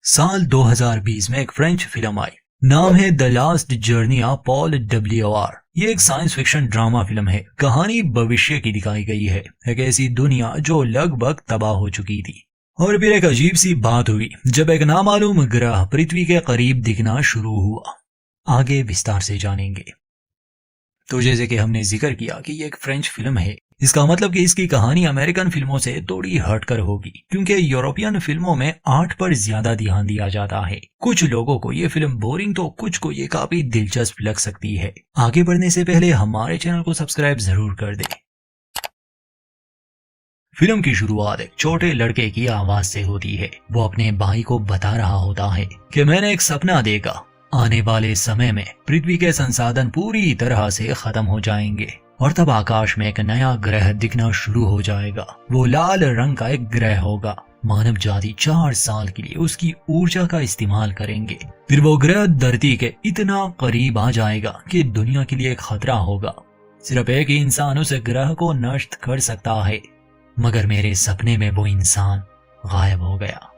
साल 2020 में एक फ्रेंच फिल्म आई। नाम है the last journey of Paul WR. ये एक साइंस फिक्शन ड्रामा फिल्म है। कहानी भविष्य की दिखाई गई है, एक ऐसी दुनिया जो लगभग तबाह हो चुकी थी। और फिर एक अजीब सी बात हुई जब एक नामालूम ग्रह पृथ्वी के करीब दिखना शुरू हुआ। आगे विस्तार से जानेंगे। तो जैसे कि हमने जिक्र किया कि ये एक फ्रेंच फिल्म है, इसका मतलब कि इसकी कहानी अमेरिकन फिल्मों से थोड़ी हटकर होगी, क्योंकि यूरोपियन फिल्मों में आर्ट पर ज्यादा ध्यान दिया जाता है। कुछ लोगों को ये फिल्म बोरिंग तो कुछ को ये काफी दिलचस्प लग सकती है। आगे बढ़ने से पहले हमारे चैनल को सब्सक्राइब जरूर कर दें। फिल्म की शुरुआत एक छोटे लड़के की आवाज से होती है। वो अपने भाई को बता रहा होता है कि मैंने एक सपना देखा, आने वाले समय में पृथ्वी के संसाधन पूरी तरह से खत्म हो जाएंगे और तब आकाश में एक नया ग्रह दिखना शुरू हो जाएगा। वो लाल रंग का एक ग्रह होगा। मानव जाति 4 साल के लिए उसकी ऊर्जा का इस्तेमाल करेंगे। फिर वो ग्रह धरती के इतना करीब आ जाएगा कि दुनिया के लिए खतरा होगा। सिर्फ एक ही इंसान उस ग्रह को नष्ट कर सकता है, मगर मेरे सपने में वो इंसान गायब हो गया।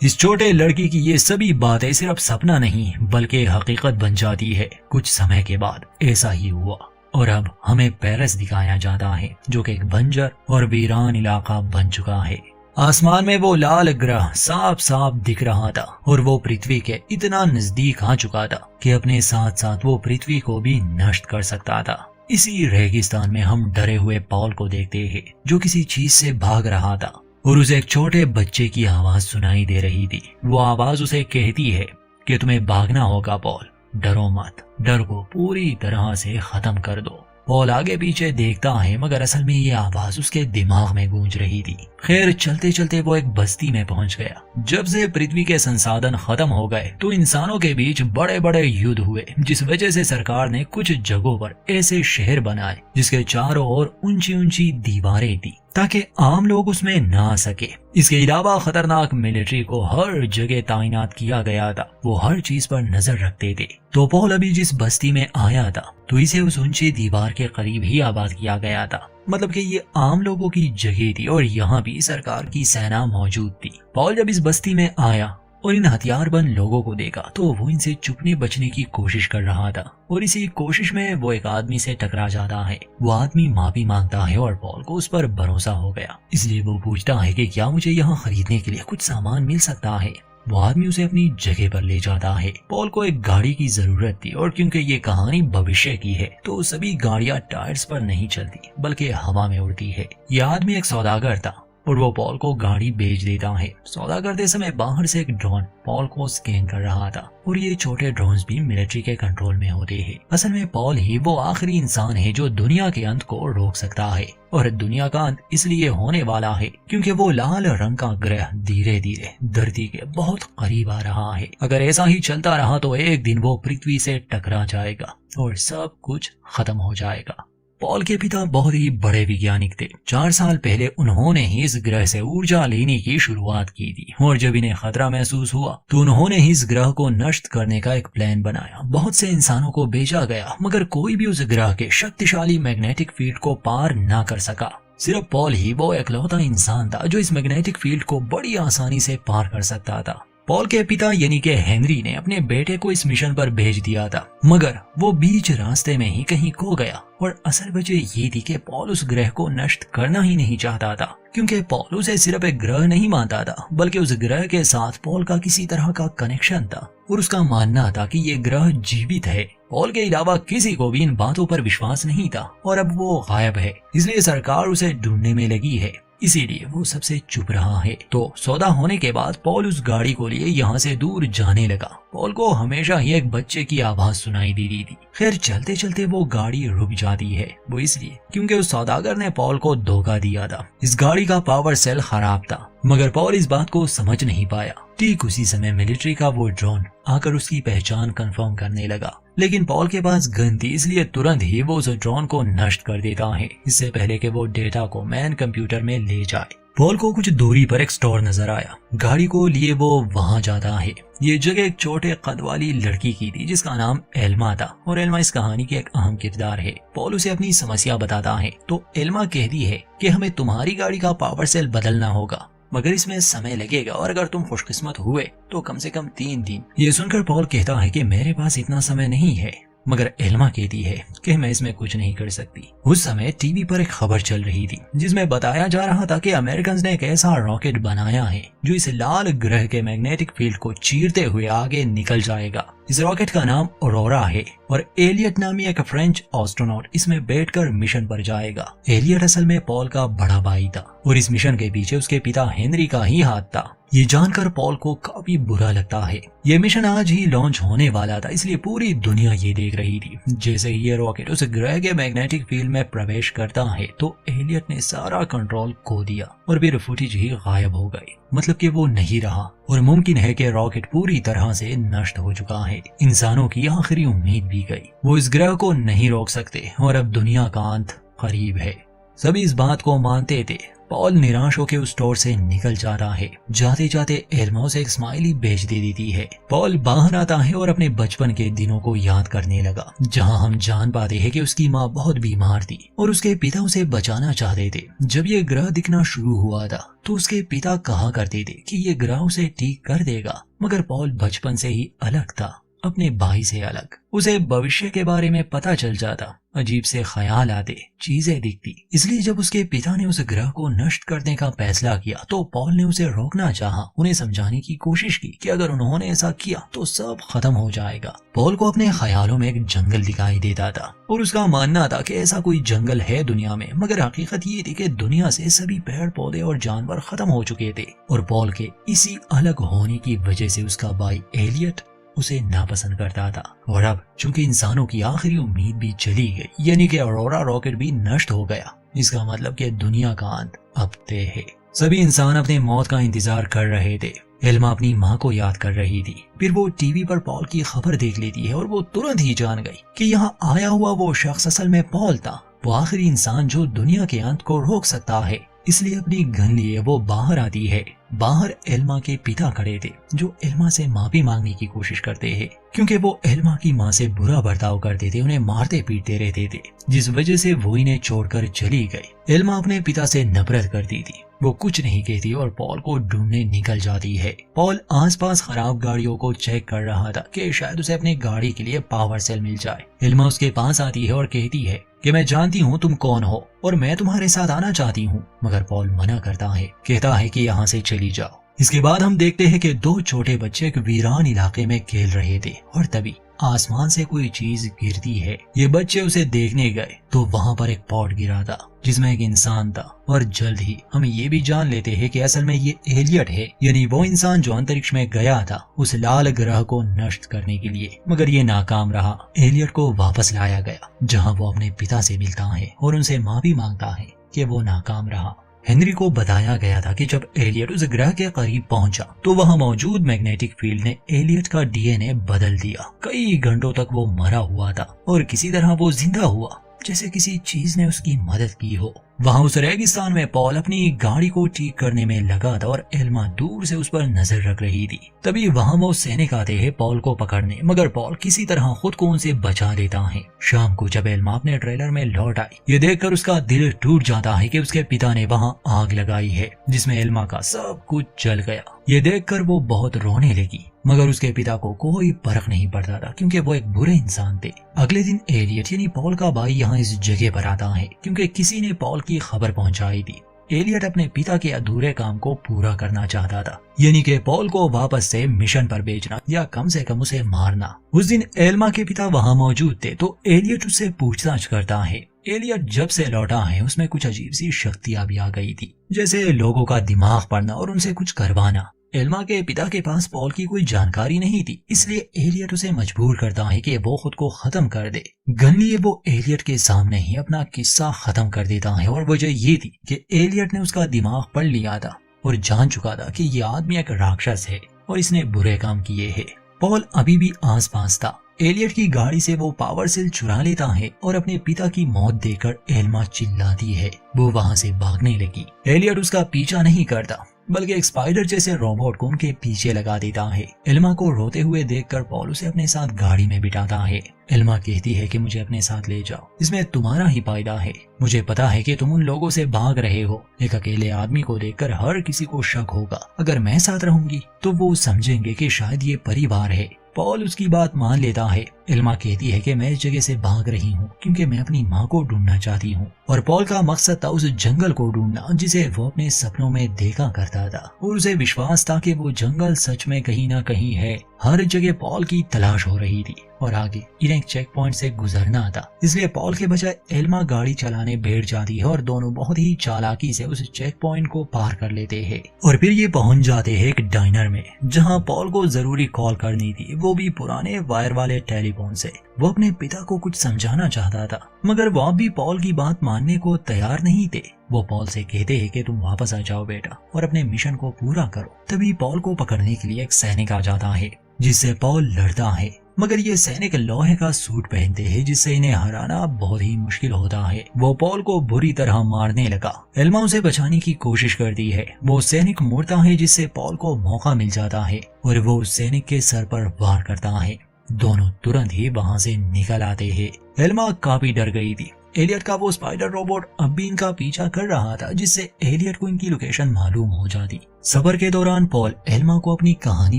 इस छोटे लड़की की ये सभी बातें सिर्फ सपना नहीं बल्कि हकीकत बन जाती है। कुछ समय के बाद ऐसा ही हुआ और अब हमें पेरिस दिखाया जाता है, जो कि एक बंजर और वीरान इलाका बन चुका है। आसमान में वो लाल ग्रह साफ साफ दिख रहा था और वो पृथ्वी के इतना नजदीक आ चुका था कि अपने साथ साथ वो पृथ्वी को भी नष्ट कर सकता था। इसी रेगिस्तान में हम डरे हुए पॉल को देखते हैं, जो किसी चीज से भाग रहा था और उसे एक छोटे बच्चे की आवाज सुनाई दे रही थी। वो आवाज उसे कहती है कि तुम्हें भागना होगा पॉल, डरो मत, डर को पूरी तरह से खत्म कर दो। पॉल आगे पीछे देखता है, मगर असल में ये आवाज उसके दिमाग में गूंज रही थी। खैर चलते चलते वो एक बस्ती में पहुंच गया। जब से पृथ्वी के संसाधन खत्म हो गए तो इंसानों के बीच बड़े बड़े युद्ध हुए, जिस वजह से सरकार ने कुछ जगहों पर ऐसे शहर बनाए जिसके चारों ओर ऊंची ऊंची दीवारें थी, ताकि आम लोग उसमें ना आ सके। इसके अलावा खतरनाक मिलिट्री को हर जगह तैनात किया गया था। वो हर चीज पर नजर रखते थे। तो पॉल अभी जिस बस्ती में आया था तो इसे उस ऊंची दीवार के करीब ही आबाद किया गया था। मतलब कि ये आम लोगों की जगह थी और यहाँ भी सरकार की सेना मौजूद थी। पॉल जब इस बस्ती में आया और इन हथियारबंद लोगों को देखा तो वो इनसे छुपने बचने की कोशिश कर रहा था और इसी कोशिश में वो एक आदमी से टकरा जाता है। वो आदमी माफी मांगता है और पॉल को उस पर भरोसा हो गया, इसलिए वो पूछता है कि क्या मुझे यहाँ खरीदने के लिए कुछ सामान मिल सकता है। वो आदमी उसे अपनी जगह पर ले जाता है। पॉल को एक गाड़ी की जरूरत थी और क्योंकि ये कहानी भविष्य की है तो सभी गाड़ियां टायर्स पर नहीं चलती बल्कि हवा में उड़ती है। यह आदमी एक सौदागर था और वो पॉल को गाड़ी बेच देता है। सौदा करते समय बाहर से एक ड्रोन पॉल को स्कैन कर रहा था और ये छोटे ड्रोन्स भी मिलिट्री के कंट्रोल में होते हैं। असल में पॉल ही वो आखिरी इंसान है जो दुनिया के अंत को रोक सकता है और दुनिया का अंत इसलिए होने वाला है क्योंकि वो लाल रंग का ग्रह धीरे धीरे धरती के बहुत करीब आ रहा है। अगर ऐसा ही चलता रहा तो एक दिन वो पृथ्वी से टकरा जाएगा और सब कुछ खत्म हो जाएगा। पॉल के पिता बहुत ही बड़े वैज्ञानिक थे। 4 साल पहले उन्होंने ही इस ग्रह से ऊर्जा लेने की शुरुआत की थी और जब इन्हें खतरा महसूस हुआ तो उन्होंने ही इस ग्रह को नष्ट करने का एक प्लान बनाया। बहुत से इंसानों को भेजा गया, मगर कोई भी उस ग्रह के शक्तिशाली मैग्नेटिक फील्ड को पार ना कर सका। सिर्फ पॉल ही वो इकलौता इंसान था जो इस मैग्नेटिक फील्ड को बड़ी आसानी से पार कर सकता था। पॉल के पिता यानी कि हेनरी ने अपने बेटे को इस मिशन पर भेज दिया था, मगर वो बीच रास्ते में ही कहीं खो गया और असल वजह ये थी कि पॉल उस ग्रह को नष्ट करना ही नहीं चाहता था, क्योंकि पॉल उसे सिर्फ एक ग्रह नहीं मानता था बल्कि उस ग्रह के साथ पॉल का किसी तरह का कनेक्शन था और उसका मानना था कि ये ग्रह जीवित है। पॉल के अलावा किसी को भी इन बातों पर विश्वास नहीं था और अब वो गायब है, इसलिए सरकार उसे ढूंढने में लगी है, इसीलिए वो सबसे चुप रहा है। तो सौदा होने के बाद पॉल उस गाड़ी को लिए यहाँ से दूर जाने लगा। पॉल को हमेशा ही एक बच्चे की आवाज सुनाई दे रही थी। खैर चलते चलते वो गाड़ी रुक जाती है, वो इसलिए क्योंकि उस सौदागर ने पॉल को धोखा दिया था। इस गाड़ी का पावर सेल खराब था, मगर पॉल इस बात को समझ नहीं पाया। ठीक उसी समय मिलिट्री का वो ड्रोन आकर उसकी पहचान कंफर्म करने लगा, लेकिन पॉल के पास गन थी, इसलिए तुरंत ही वो उस ड्रोन को नष्ट कर देता है इससे पहले कि वो डेटा को मैन कंप्यूटर में ले जाए। पॉल को कुछ दूरी पर एक स्टोर नजर आया। गाड़ी को लिए वो वहां जाता है। ये जगह एक छोटे कद वाली लड़की की थी जिसका नाम एल्मा था और एल्मा इस कहानी की एक अहम किरदार है। पॉल उसे अपनी समस्या बताता है तो एल्मा कहती है कि हमें तुम्हारी गाड़ी का पावर सेल बदलना होगा मगर इसमें समय लगेगा और अगर तुम खुशकिस्मत हुए तो कम से कम 3 दिन। ये सुनकर पॉल कहता है कि मेरे पास इतना समय नहीं है, मगर एल्मा कहती है कि मैं इसमें कुछ नहीं कर सकती। उस समय टीवी पर एक खबर चल रही थी जिसमें बताया जा रहा था कि अमेरिकन ने एक ऐसा रॉकेट बनाया है जो इस लाल ग्रह के मैग्नेटिक फील्ड को चीरते हुए आगे निकल जाएगा। इस रॉकेट का नाम ऑरोरा है और एलियट नामी एक फ्रेंच एस्ट्रोनॉट इसमें बैठकर मिशन पर जाएगा। एलियट असल में पॉल का बड़ा भाई था और इस मिशन के पीछे उसके पिता हेनरी का ही हाथ था। ये जानकर पॉल को काफी बुरा लगता है। ये मिशन आज ही लॉन्च होने वाला था, इसलिए पूरी दुनिया ये देख रही थी। जैसे ही ये रॉकेट उस ग्रह के मैग्नेटिक फील्ड में प्रवेश करता है तो एलियट ने सारा कंट्रोल खो दिया और फिर फुटेज ही गायब हो गई। मतलब कि वो नहीं रहा और मुमकिन है कि रॉकेट पूरी तरह से नष्ट हो चुका है। इंसानों की आखिरी उम्मीद भी गई। वो इस ग्रह को नहीं रोक सकते और अब दुनिया का अंत करीब है। सभी इस बात को मानते थे। पॉल निराश होकर उस स्टोर से निकल जा रहा है। जाते जाते एल्मा उसे एक स्माइली भेज दे देती है। पॉल बाहर आता है और अपने बचपन के दिनों को याद करने लगा, जहां हम जान पाते हैं कि उसकी माँ बहुत बीमार थी और उसके पिता उसे बचाना चाहते थे। जब ये ग्रह दिखना शुरू हुआ था तो उसके पिता कहा करते थे कि ये ग्रह उसे ठीक कर देगा, मगर पॉल बचपन से ही अलग था, अपने भाई से अलग। उसे भविष्य के बारे में पता चल जाता, अजीब से ख्याल आते, चीजें दिखती। इसलिए जब उसके पिता ने उस ग्रह को नष्ट करने का फैसला किया तो पॉल ने उसे रोकना चाहा, उन्हें समझाने की कोशिश की कि अगर उन्होंने ऐसा किया तो सब खत्म हो जाएगा। पॉल को अपने ख्यालों में एक जंगल दिखाई देता था और उसका मानना था कि ऐसा कोई जंगल है दुनिया में, मगर हकीकत ये थी कि दुनिया से सभी पेड़ पौधे और जानवर खत्म हो चुके थे और पॉल के इसी अलग होने की वजह से उसका भाई एलियट उसे नापसंद करता था। और अब चूंकि इंसानों की आखिरी उम्मीद भी चली गई, यानी कि ऑरोरा रॉकेट भी नष्ट हो गया, इसका मतलब कि दुनिया का अंत अब तय है। सभी इंसान अपने मौत का इंतजार कर रहे थे। एल्मा अपनी माँ को याद कर रही थी। फिर वो टीवी पर पॉल की खबर देख लेती है और वो तुरंत ही जान गई कि यहाँ आया हुआ वो शख्स असल में पॉल था, वो आखिरी इंसान जो दुनिया के अंत को रोक सकता है। इसलिए अपनी गन लिए वो बाहर आती है। बाहर एल्मा के पिता खड़े थे जो एल्मा से माफी मांगने की कोशिश करते हैं, क्योंकि वो एल्मा की माँ से बुरा बर्ताव करते थे, उन्हें मारते पीटते रहते थे, जिस वजह से वो इन्हें छोड़कर चली गई। एल्मा अपने पिता से नफरत करती थी। वो कुछ नहीं कहती और पॉल को ढूंढने निकल जाती है। पॉल आसपास खराब गाड़ियों को चेक कर रहा था कि शायद उसे अपनी गाड़ी के लिए पावर सेल मिल जाए। एल्मा उसके पास आती है और कहती है कि मैं जानती हूँ तुम कौन हो और मैं तुम्हारे साथ आना चाहती हूँ, मगर पॉल मना करता है, कहता है कि यहाँ से चली जाओ। इसके बाद हम देखते हैं कि 2 छोटे बच्चे एक वीरान इलाके में खेल रहे थे और तभी आसमान से कोई चीज गिरती है। ये बच्चे उसे देखने गए तो वहाँ पर एक पॉट गिरा था जिसमें एक इंसान था और जल्द ही हम ये भी जान लेते हैं कि असल में ये एलियट है, यानी वो इंसान जो अंतरिक्ष में गया था उस लाल ग्रह को नष्ट करने के लिए, मगर ये नाकाम रहा। एलियट को वापस लाया गया जहाँ वो अपने पिता से मिलता है और उनसे माफी मांगता है कि वो नाकाम रहा। हेनरी को बताया गया था कि जब एलियट उस ग्रह के करीब पहुंचा तो वहां मौजूद मैग्नेटिक फील्ड ने एलियट का डीएनए बदल दिया। कई घंटों तक वो मरा हुआ था और किसी तरह वो जिंदा हुआ, जैसे किसी चीज ने उसकी मदद की हो। वहां उस रेगिस्तान में पॉल अपनी गाड़ी को ठीक करने में लगा था और एल्मा दूर से उस पर नजर रख रही थी। तभी वहां वो सैनिक आते हैं पॉल को पकड़ने, मगर पॉल किसी तरह खुद को उनसे बचा लेता है। शाम को जब एल्मा अपने ट्रेलर में लौट आई, ये देखकर उसका दिल टूट जाता है कि उसके पिता ने वहां आग लगाई है जिसमें एल्मा का सब कुछ जल गया। ये देखकर वो बहुत रोने लगी, मगर उसके पिता को कोई फर्क नहीं पड़ता था क्योंकि वो एक बुरे इंसान थे। अगले दिन एलियट यानी पॉल का भाई यहाँ इस जगह पर आता है क्योंकि किसी ने पॉल की खबर पहुंचाई थी। एलियट अपने पिता के अधूरे काम को पूरा करना चाहता था, यानी कि पॉल को वापस से मिशन पर भेजना या कम से कम उसे मारना। उस दिन एल्मा के पिता वहां मौजूद थे तो एलियट उससे पूछताछ करता है। एलियट जब से लौटा है उसमें कुछ अजीब सी शक्तियां भी आ गई थी, जैसे लोगों का दिमाग पढ़ना और उनसे कुछ करवाना। एल्मा के पिता के पास पॉल की कोई जानकारी नहीं थी, इसलिए एलियट उसे मजबूर करता है कि वो खुद को खत्म कर दे। गन लिए वो एलियट के सामने ही अपना किस्सा खत्म कर देता है और वजह ये थी कि एलियट ने उसका दिमाग पढ़ लिया था और जान चुका था कि ये आदमी एक राक्षस है और इसने बुरे काम किए हैं। पॉल अभी भी आस पास था। एलियट की गाड़ी से वो पावर सेल चुरा लेता है और अपने पिता की मौत देखकर एल्मा चिल्लाती है। वो वहाँ से भागने लगी। एलियट उसका पीछा नहीं करता बल्कि एक स्पाइडर जैसे रोबोट को उनके पीछे लगा देता है। एल्मा को रोते हुए देखकर पॉल उसे अपने साथ गाड़ी में बिठाता है। एल्मा कहती है कि मुझे अपने साथ ले जाओ, इसमें तुम्हारा ही फायदा है। मुझे पता है कि तुम उन लोगों से भाग रहे हो। एक अकेले आदमी को देखकर हर किसी को शक होगा। अगर मैं साथ रहूंगी तो वो समझेंगे कि शायद ये परिवार है। पॉल उसकी बात मान लेता है। एल्मा कहती है कि मैं इस जगह से भाग रही हूँ क्योंकि मैं अपनी माँ को ढूंढना चाहती हूँ। और पॉल का मकसद था उस जंगल को ढूंढना जिसे वो अपने सपनों में देखा करता था, और उसे विश्वास था कि वो जंगल सच में कहीं ना कहीं है। हर जगह पॉल की तलाश हो रही थी और आगे इन्हें एक चेक पॉइंट से गुजरना था, इसलिए पॉल के बजाय एल्मा गाड़ी चलाने बैठ जाती है और दोनों बहुत ही चालाकी से उस चेक पॉइंट को पार कर लेते हैं। और फिर ये पहुंच जाते हैं एक डाइनर में जहां पॉल को जरूरी कॉल करनी थी, वो भी पुराने वायर वाले टेलीफोन से। वो अपने पिता को कुछ समझाना चाहता था मगर वो भी पॉल की बात मानने को तैयार नहीं थे। वो पॉल से कहते हैं कि तुम वापस आ जाओ बेटा और अपने मिशन को पूरा करो। तभी पॉल को पकड़ने के लिए एक सैनिक आ जाता है जिससे पॉल लड़ता है, मगर ये सैनिक लोहे का सूट पहनते हैं जिससे इन्हें हराना बहुत ही मुश्किल होता है। वो पॉल को बुरी तरह मारने लगा। एल्मा उसे बचाने की कोशिश करती है। वो सैनिक मुड़ता है जिससे पॉल को मौका मिल जाता है और वो उस सैनिक के सर पर वार करता है। दोनों तुरंत ही वहाँ से निकल आते हैं। एल्मा काफी डर गई थी। एलियट का वो स्पाइडर रोबोट अब भी इनका पीछा कर रहा था जिससे एलियट को इनकी लोकेशन मालूम हो जाती। सफर के दौरान पॉल एल्मा को अपनी कहानी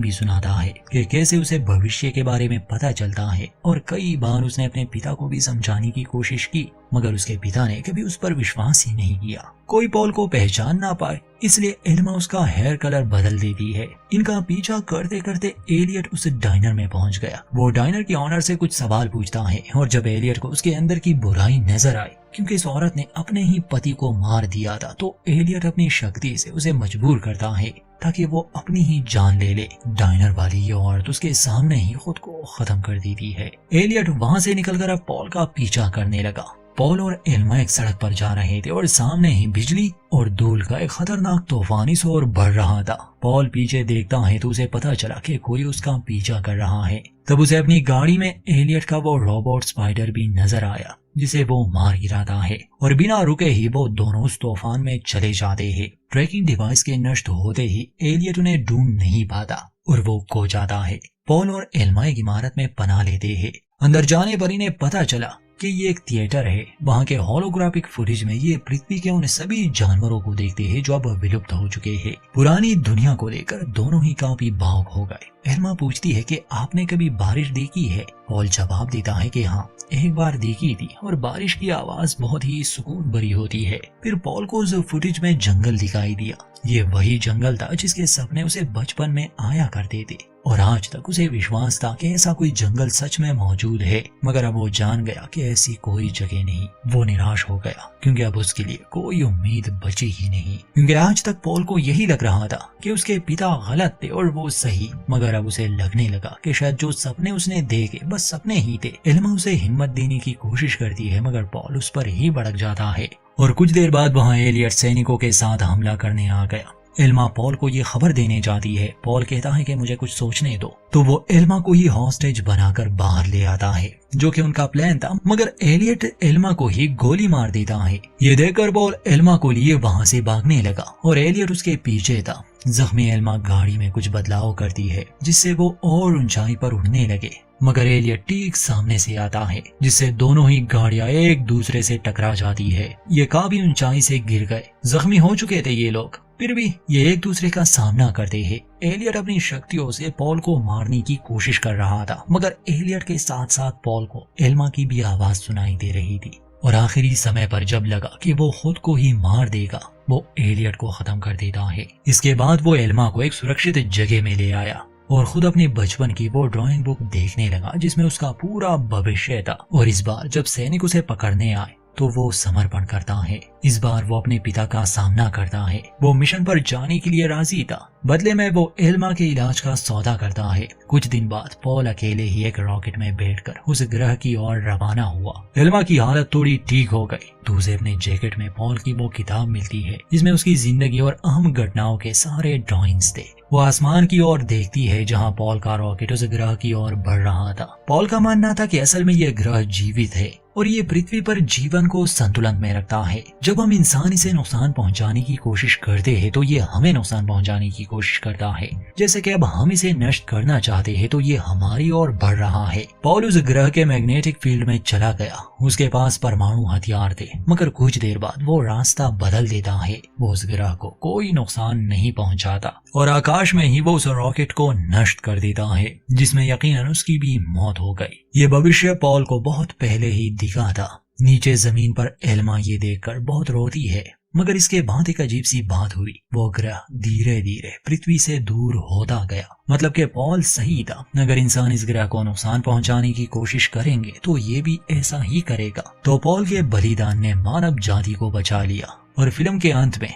भी सुनाता है कि कैसे उसे भविष्य के बारे में पता चलता है, और कई बार उसने अपने पिता को भी समझाने की कोशिश की मगर उसके पिता ने कभी उस पर विश्वास ही नहीं किया। कोई पॉल को पहचान ना पाए इसलिए एल्मा उसका हेयर कलर बदल देती है। इनका पीछा करते करते एलियट उस डाइनर में पहुंच गया। वो डाइनर के ऑनर से कुछ सवाल पूछता है और जब एलियट को उसके अंदर की बुराई नजर आई क्योंकि इस औरत ने अपने ही पति को मार दिया था, तो एलियट अपनी शक्ति से उसे मजबूर करता है ताकि वो अपनी ही जान ले ले। डाइनर वाली ये औरत उसके सामने ही खुद को खत्म कर देती है। एलियट वहाँ से निकलकर अब पॉल का पीछा करने लगा। पॉल और एल्मा एक सड़क पर जा रहे थे और सामने ही बिजली और धूल का एक खतरनाक तूफान इस ओर बढ़ रहा था। पॉल पीछे देखता है तो उसे पता चला कि कोई उसका पीछा कर रहा है। तब उसे अपनी गाड़ी में एलियट का वो रोबोट स्पाइडर भी नजर आया जिसे वो मार गिराता है, और बिना रुके ही वो दोनों उस तूफान में चले जाते हैं। ट्रैकिंग डिवाइस के नष्ट होते ही एलियट उन्हें ढूंढ नहीं पाता और वो खो जाता है। पॉल और एल्मा एक इमारत में पनाह लेते हैं। अंदर जाने पर इन्हें पता चला कि ये एक थिएटर है। वहाँ के होलोग्राफिक फुटेज में ये पृथ्वी के उन सभी जानवरों को देखते हैं जो अब विलुप्त हो चुके हैं। पुरानी दुनिया को लेकर दोनों ही काफी भावुक हो गए। एल्मा पूछती है कि आपने कभी बारिश देखी है? पॉल जवाब देता है कि हाँ, एक बार देखी थी और बारिश की आवाज बहुत ही सुकून भरी होती है। फिर पॉल को उस फुटेज में जंगल दिखाई दिया। ये वही जंगल था जिसके सपने उसे बचपन में आया करते थे, और आज तक उसे विश्वास था कि ऐसा कोई जंगल सच में मौजूद है, मगर अब वो जान गया कि ऐसी कोई जगह नहीं। वो निराश हो गया क्योंकि अब उसके लिए कोई उम्मीद बची ही नहीं, क्योंकि आज तक पॉल को यही लग रहा था कि उसके पिता गलत थे और वो सही, मगर अब उसे लगने लगा कि शायद जो सपने उसने देखे बस सपने ही थे। एल्मा उसे हिम्मत देने की कोशिश करती है मगर पॉल उस पर ही भड़क जाता है, और कुछ देर बाद वहाँ एलियट सैनिकों के साथ हमला करने आ गया। एल्मा पॉल को ये खबर देने जाती है। पॉल कहता है कि मुझे कुछ सोचने दो, तो वो एल्मा को ही हॉस्टेज बनाकर बाहर ले आता है, जो कि उनका प्लान था, मगर एलियट एल्मा को ही गोली मार देता है। ये देखकर पॉल एल्मा को लिए वहाँ से भागने लगा और एलियट उसके पीछे था। जख्मी एल्मा गाड़ी में कुछ बदलाव करती है जिससे वो और ऊंचाई पर उड़ने लगे, मगर एलियट ठीक सामने से आता है जिससे दोनों ही गाड़ियां एक दूसरे से टकरा जाती है। ये काफी ऊंचाई से गिर गए। जख्मी हो चुके थे ये लोग, फिर भी ये एक दूसरे का सामना करते हैं। एलियट अपनी शक्तियों से पॉल को मारने की कोशिश कर रहा था, मगर एलियट के साथ साथ पॉल को एल्मा की भी आवाज सुनाई दे रही थी, और आखिरी समय पर जब लगा कि वो खुद को ही मार देगा, वो एलियट को खत्म कर देता है। इसके बाद वो एल्मा को एक सुरक्षित जगह में ले आया और खुद अपने बचपन की वो ड्राइंग बुक देखने लगा जिसमें उसका पूरा भविष्य था। और इस बार जब सैनिक उसे पकड़ने आए तो वो समर्पण करता है। इस बार वो अपने पिता का सामना करता है। वो मिशन पर जाने के लिए राजी था, बदले में वो एल्मा के इलाज का सौदा करता है। कुछ दिन बाद पॉल अकेले ही एक रॉकेट में बैठकर उस ग्रह की ओर रवाना हुआ। एल्मा की हालत थोड़ी ठीक हो गई तो उसे अपने जैकेट में पॉल की वो किताब मिलती है जिसमें उसकी जिंदगी और अहम घटनाओं के सारे ड्राइंग्स थे। वो आसमान की ओर देखती है जहाँ पॉल का रॉकेट उस ग्रह की ओर बढ़ रहा था। पॉल का मानना था कि असल में यह ग्रह जीवित है और ये पृथ्वी पर जीवन को संतुलन में रखता है। जब हम इंसान इसे नुकसान पहुंचाने की कोशिश करते हैं तो ये हमें नुकसान पहुंचाने की कोशिश करता है। जैसे कि अब हम इसे नष्ट करना चाहते हैं तो ये हमारी ओर बढ़ रहा है। पॉल उस ग्रह के मैग्नेटिक फील्ड में चला गया। उसके पास परमाणु हथियार थे, मगर कुछ देर बाद वो रास्ता बदल देता है। वो उस ग्रह को कोई नुकसान नहीं पहुंचाता और आकाश में ही वो उस रॉकेट को नष्ट कर देता है, जिसमें यकीनन उसकी भी मौत हो गई। ये भविष्य पॉल को बहुत पहले ही दिखा था। नीचे जमीन पर एल्मा ये देखकर बहुत रोती है, मगर इसके बाद एक अजीब सी बात हुई। वो ग्रह धीरे धीरे पृथ्वी से दूर होता गया। मतलब कि पॉल सही था। अगर इंसान इस ग्रह को नुकसान पहुंचाने की कोशिश करेंगे तो ये भी ऐसा ही करेगा। तो पॉल के बलिदान ने मानव जाति को बचा लिया। और फिल्म के अंत में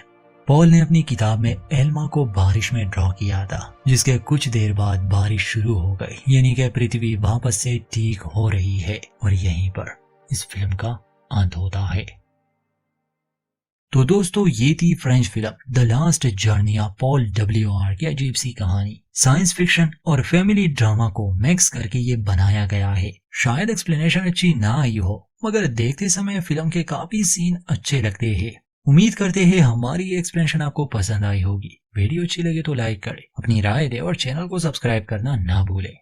पॉल ने अपनी किताब में एल्मा को बारिश में ड्रॉ किया था, जिसके कुछ देर बाद बारिश शुरू हो गई। यानी कि पृथ्वी वापस से ठीक हो रही है। और यहीं पर इस फिल्म का अंत होता है। तो दोस्तों, ये थी French film the last journey of Paul WR की अजीब सी कहानी। साइंस फिक्शन और फैमिली ड्रामा को मिक्स करके ये बनाया गया है। शायद एक्सप्लेनेशन अच्छी ना आई हो, मगर देखते समय फिल्म के काफी सीन अच्छे लगते हैं। उम्मीद करते हैं हमारी एक्सप्लेनेशन आपको पसंद आई होगी। वीडियो अच्छी लगे तो लाइक करें, अपनी राय दें और चैनल को सब्सक्राइब करना ना भूलें।